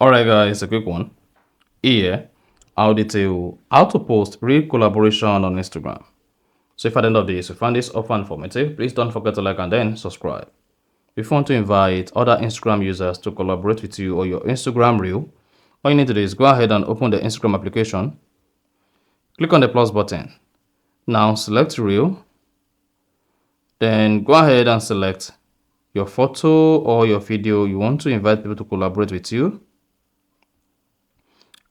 Alright guys, a quick one. Here, I'll detail how to post real collaboration on Instagram. So if at the end of this you find this offer informative, please don't forget to like and then subscribe. If you want to invite other Instagram users to collaborate with you or your Instagram reel, all you need to do is go ahead and open the Instagram application. Click on the plus button. Now select reel. Then go ahead and select your photo or your video you want to invite people to collaborate with you.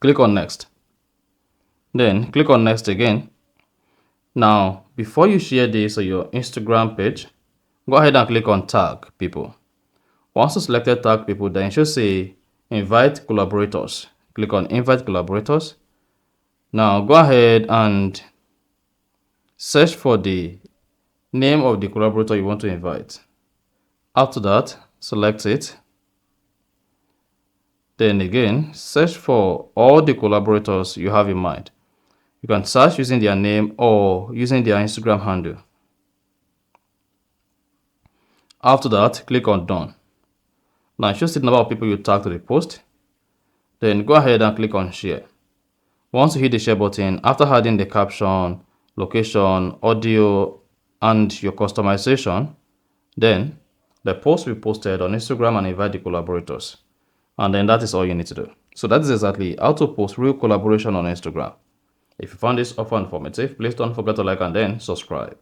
Click on next. Then click on next again. Now, before you share this on your Instagram page, go ahead and click on tag people. Once you selected tag people, then it should say invite collaborators. Click on invite collaborators. Now go ahead and search for the name of the collaborator you want to invite. After that, select it. Then again, search for all the collaborators you have in mind. You can search using their name or using their Instagram handle. After that, click on done. Now it shows the number of people you tag to the post. Then go ahead and click on share. Once you hit the share button, after adding the caption, location, audio, and your customization, then the post will be posted on Instagram and invite the collaborators. And then that is all you need to do. So that is exactly how to post real collaboration on Instagram. If you found this offer informative, please don't forget to like and then subscribe.